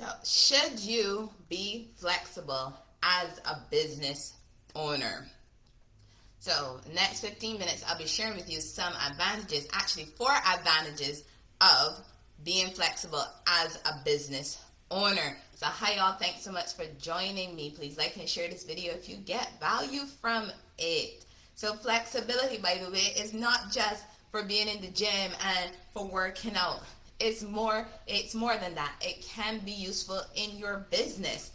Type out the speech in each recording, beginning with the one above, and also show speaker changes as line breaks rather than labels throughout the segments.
So, should you be flexible as a business owner? So, next 15 minutes, I'll be sharing with you some advantages, actually, 4 advantages of being flexible as a business owner. So, hi, y'all. Thanks so much for joining me. Please like and share this video if you get value from it. So, flexibility, by the way, is not just for being in the gym and for working out. It's more than that. It can be useful in your business.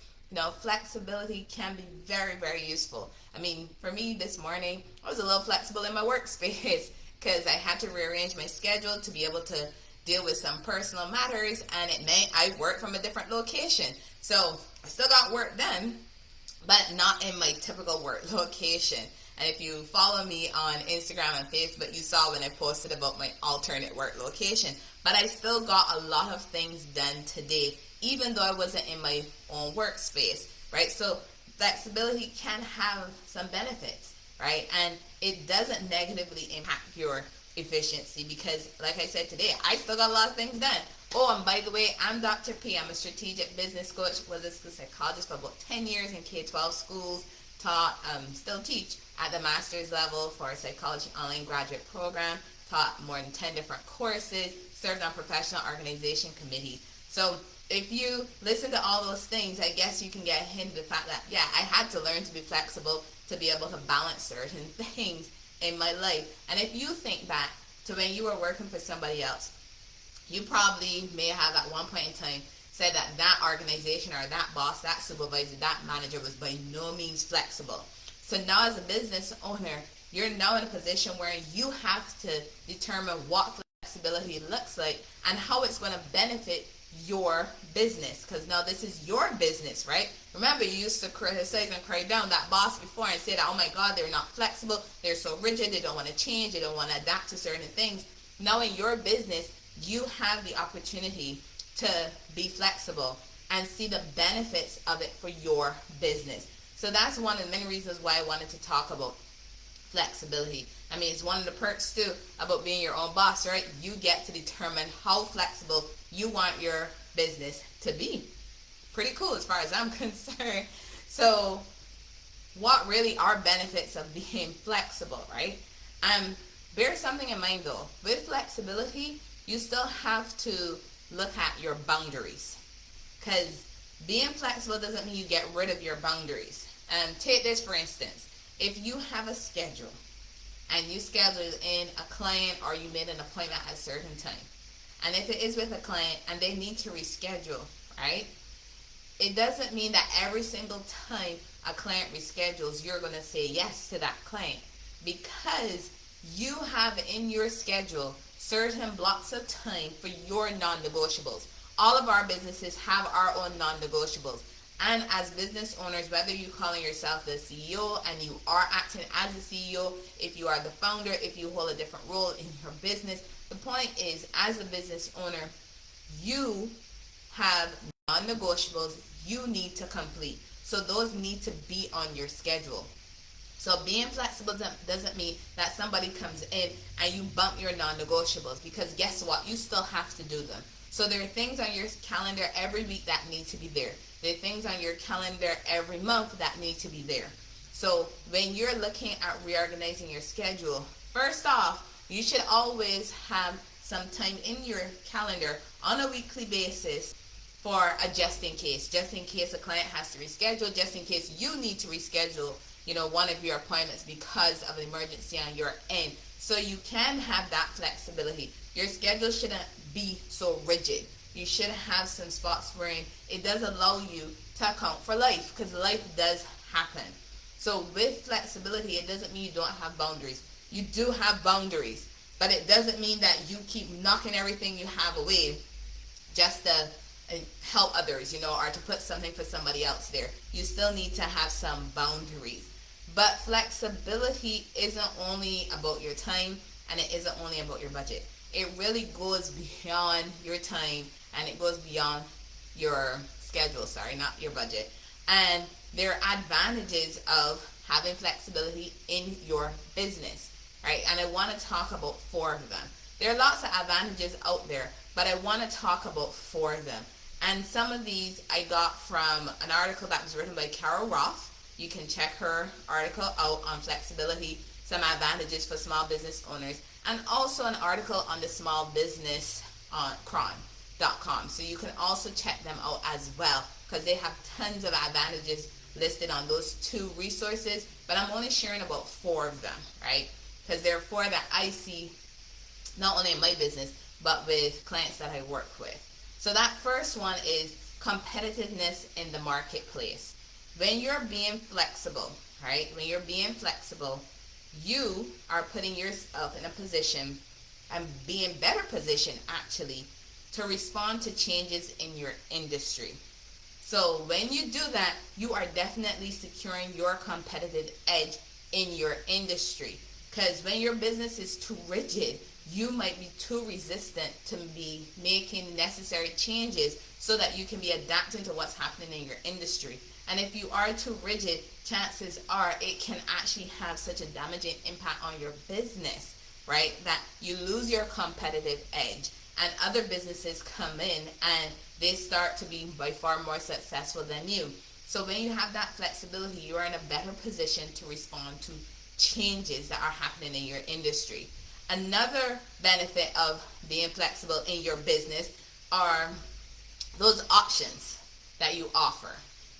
Flexibility can be very, very useful. I mean, for me this morning, I was a little flexible in my workspace because I had to rearrange my schedule to be able to deal with some personal matters, and it meant I work from a different location. So I still got work done, but not in my typical work location. And if you follow me on Instagram and Facebook, you saw when I posted about my alternate work location. But I still got a lot of things done today, even though I wasn't in my own workspace, right? So flexibility can have some benefits, right? And it doesn't negatively impact your efficiency because, like I said today, I still got a lot of things done. Oh, and by the way, I'm Dr. P. I'm a strategic business coach, was a school psychologist for about 10 years in K-12 schools, taught, still teach at the master's level for a psychology online graduate program, taught more than 10 different courses, served on professional organization committees. So if you listen to all those things, I guess you can get a hint of the fact that, yeah, I had to learn to be flexible to be able to balance certain things in my life. And if you think back to when you were working for somebody else, you probably may have at one point in time said that that organization or that boss, that supervisor, that manager was by no means flexible. So now as a business owner, you're now in a position where you have to determine what flexibility looks like and how it's going to benefit your business, because now this is your business, right? Remember, you used to criticize and cry down that boss before and say that, oh my God, they're not flexible, they're so rigid, they don't want to change, they don't want to adapt to certain things. Now in your business, you have the opportunity to be flexible and see the benefits of it for your business. So that's one of the many reasons why I wanted to talk about flexibility. I mean, it's one of the perks too about being your own boss, right? You get to determine how flexible you want your business to be. Pretty cool as far as I'm concerned. So what really are benefits of being flexible, right? Bear something in mind though. With flexibility, you still have to look at your boundaries, because being flexible doesn't mean you get rid of your boundaries. Take this for instance. If you have a schedule and you scheduled in a client or you made an appointment at a certain time, and if it is with a client and they need to reschedule, right? It doesn't mean that every single time a client reschedules, you're going to say yes to that client, because you have in your schedule certain blocks of time for your non-negotiables. All of our businesses have our own non-negotiables. And as business owners, whether you're calling yourself the CEO and you are acting as a CEO, if you are the founder, if you hold a different role in your business, the point is, as a business owner, you have non-negotiables you need to complete. So those need to be on your schedule. So being flexible doesn't mean that somebody comes in and you bump your non-negotiables, because guess what? You still have to do them. So there are things on your calendar every week that need to be there. There are things on your calendar every month that need to be there. So when you're looking at reorganizing your schedule, first off, you should always have some time in your calendar on a weekly basis for a just in case a client has to reschedule, just in case you need to reschedule, one of your appointments because of an emergency on your end. So you can have that flexibility. Your schedule shouldn't be so rigid. You should have some spots where it does allow you to account for life, because life does happen. So with flexibility, it doesn't mean you don't have boundaries. You do have boundaries, but it doesn't mean that you keep knocking everything you have away just to help others, or to put something for somebody else there. You still need to have some boundaries. But flexibility isn't only about your time, and it isn't only about your budget. It really goes beyond your time, and it goes beyond your schedule, not your budget. And there are advantages of having flexibility in your business, right? And I want to talk about 4 of them. There are lots of advantages out there, but I want to talk about 4 of them. And some of these I got from an article that was written by Carol Roth. You can check her article out on flexibility, some advantages for small business owners, and also an article on the small business on cron.com. So you can also check them out as well, because they have tons of advantages listed on those two resources, but I'm only sharing about 4 of them, right? Because there are 4 that I see not only in my business, but with clients that I work with. So that first one is competitiveness in the marketplace. When you're being flexible, right? When you're being flexible, you are putting yourself in a position and being better positioned actually to respond to changes in your industry. So when you do that, you are definitely securing your competitive edge in your industry. Because when your business is too rigid, you might be too resistant to be making necessary changes so that you can be adapting to what's happening in your industry. And if you are too rigid, chances are it can actually have such a damaging impact on your business, right? That you lose your competitive edge and other businesses come in and they start to be by far more successful than you. So when you have that flexibility, you are in a better position to respond to changes that are happening in your industry. Another benefit of being flexible in your business are those options that you offer.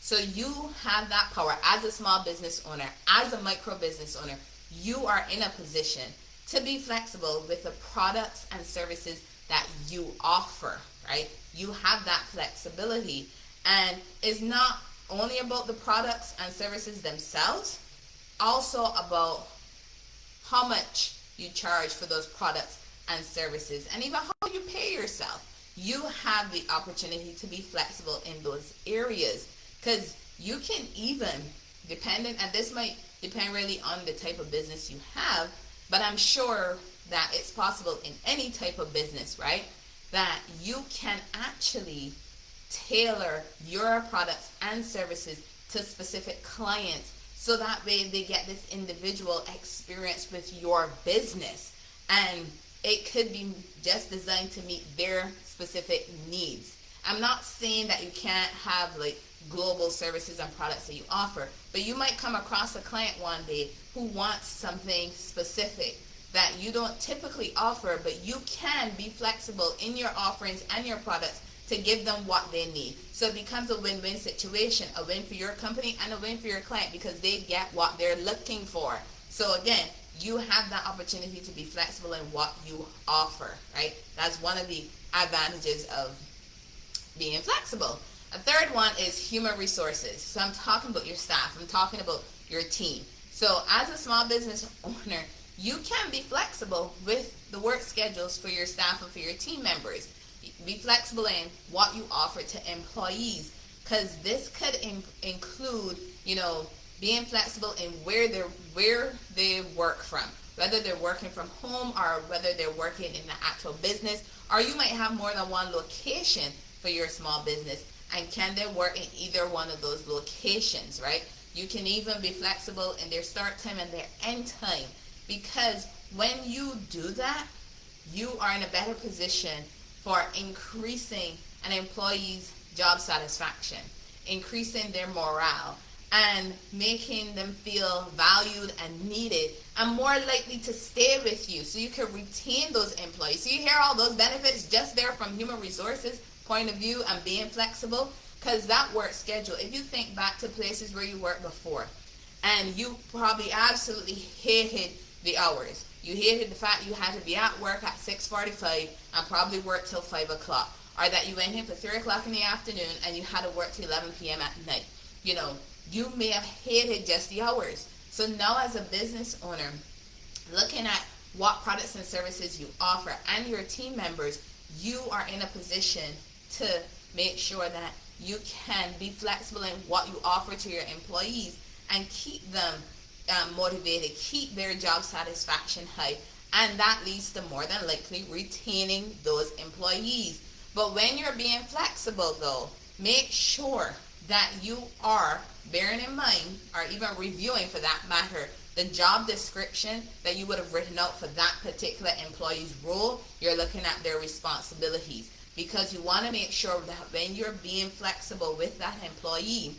So you have that power as a small business owner, as a micro business owner. You are in a position to be flexible with the products and services that you offer, right? You have that flexibility, and it's not only about the products and services themselves, also about how much you charge for those products and services, and even how you pay yourself. You have the opportunity to be flexible in those areas, because you can even, dependent, and this might depend really on the type of business you have, but I'm sure that it's possible in any type of business, right? That you can actually tailor your products and services to specific clients, so that way they get this individual experience with your business, and it could be just designed to meet their specific needs. I'm not saying that you can't have like global services and products that you offer, but you might come across a client one day who wants something specific that you don't typically offer, but you can be flexible in your offerings and your products to give them what they need. So it becomes a win-win situation, a win for your company and a win for your client, because they get what they're looking for. So again, you have that opportunity to be flexible in what you offer, right? That's one of the advantages of being flexible. A third one is human resources. So I'm talking about your staff. I'm talking about your team. So as a small business owner, you can be flexible with the work schedules for your staff and for your team members. Be flexible in what you offer to employees, because this could include, being flexible in where they work from, whether they're working from home or whether they're working in the actual business, or you might have more than one location for your small business, and can they work in either one of those locations, right? You can even be flexible in their start time and their end time, because when you do that, you are in a better position for increasing an employee's job satisfaction, increasing their morale, and making them feel valued and needed, and more likely to stay with you, so you can retain those employees. So you hear all those benefits just there from human resources point of view and being flexible, because that work schedule, if you think back to places where you worked before, and you probably absolutely hated the hours. You hated the fact you had to be at work at 6:45 and probably work till 5 o'clock. Or that you went in for 3 o'clock in the afternoon and you had to work till 11 p.m. at night. You may have hated just the hours. So now as a business owner, looking at what products and services you offer and your team members, you are in a position to make sure that you can be flexible in what you offer to your employees and keep them motivated, keep their job satisfaction high, and that leads to more than likely retaining those employees. But when you're being flexible though, make sure that you are bearing in mind, or even reviewing for that matter, the job description that you would have written out for that particular employee's role. You're looking at their responsibilities. because you want to make sure that when you're being flexible with that employee,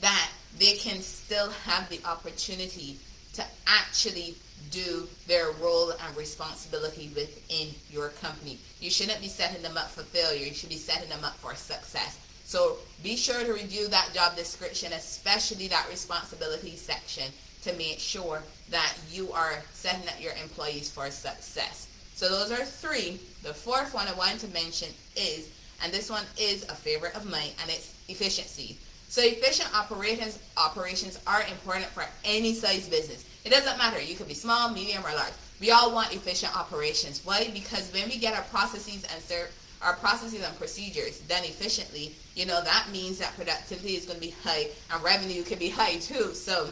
that they can still have the opportunity to actually do their role and responsibility within your company. You shouldn't be setting them up for failure. You should be setting them up for success. So be sure to review that job description, especially that responsibility section, to make sure that you are setting up your employees for success. So those are three. The fourth one I wanted to mention is, and this one is a favorite of mine, and it's efficiency. So efficient operations are important for any size business. It doesn't matter. You could be small, medium, or large. We all want efficient operations. Why? Because when we get our processes and procedures done efficiently, that means that productivity is going to be high and revenue can be high too. So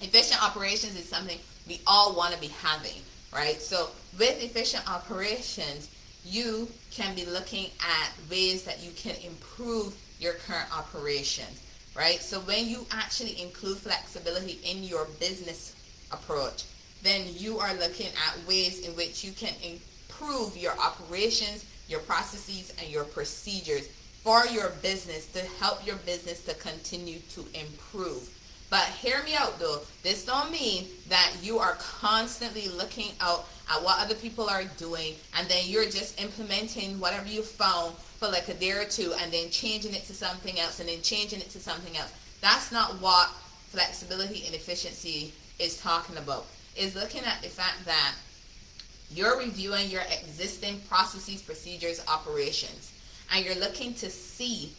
efficient operations is something we all want to be having, right? So with efficient operations, you can be looking at ways that you can improve your current operations, right? So when you actually include flexibility in your business approach, then you are looking at ways in which you can improve your operations, your processes, and your procedures for your business to help your business to continue to improve. But hear me out though, this don't mean that you are constantly looking out at what other people are doing and then you're just implementing whatever you found for like a day or two and then changing it to something else and then changing it to something else. That's not what flexibility and efficiency is talking about. It's looking at the fact that you're reviewing your existing processes, procedures, operations, and you're looking to see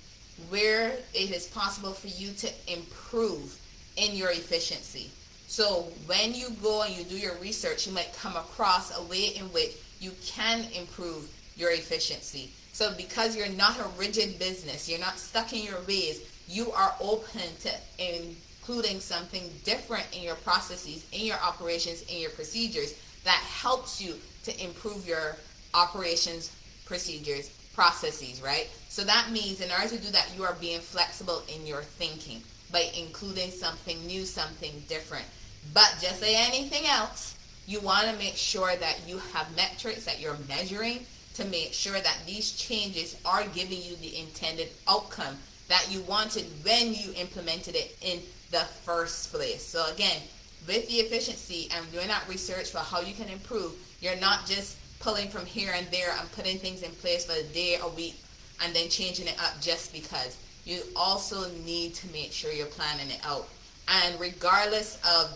where it is possible for you to improve in your efficiency. So when you go and you do your research, you might come across a way in which you can improve your efficiency. So because you're not a rigid business, you're not stuck in your ways, you are open to including something different in your processes, in your operations, in your procedures that helps you to improve your operations, procedures, processes, right? So that means in order to do that, you are being flexible in your thinking by including something new, something different. But just like anything else, you want to make sure that you have metrics that you're measuring to make sure that these changes are giving you the intended outcome that you wanted when you implemented it in the first place. So again, with the efficiency and doing that research for how you can improve, you're not just pulling from here and there and putting things in place for a day, a week, and then changing it up just because. You also need to make sure you're planning it out. And regardless of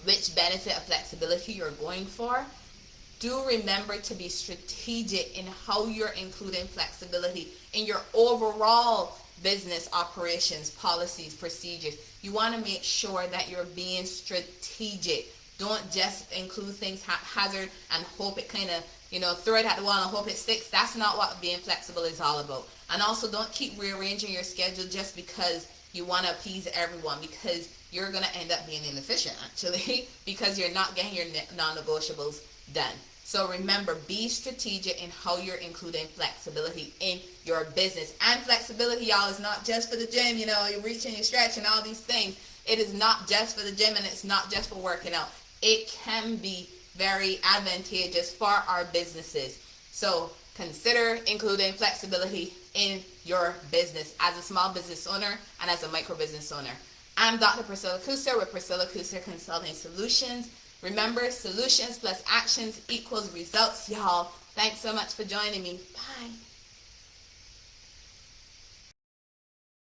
which benefit of flexibility you're going for, do remember to be strategic in how you're including flexibility in your overall business operations, policies, procedures. You want to make sure that you're being strategic. Don't just include things haphazard and hope it kind of, throw it at the wall and hope it sticks. That's not what being flexible is all about. And also don't keep rearranging your schedule just because you want to appease everyone, because you're going to end up being inefficient actually because you're not getting your non-negotiables done. So remember, be strategic in how you're including flexibility in your business. And flexibility, y'all, is not just for the gym, you're reaching, you're stretching, all these things. It is not just for the gym and it's not just for working out. It can be very advantageous for our businesses. So consider including flexibility in your business as a small business owner and as a micro business owner. I'm Dr. Priscilla Kuser with Priscilla Kuser Consulting Solutions. Remember, solutions plus actions equals results, y'all. Thanks so much for joining me. Bye.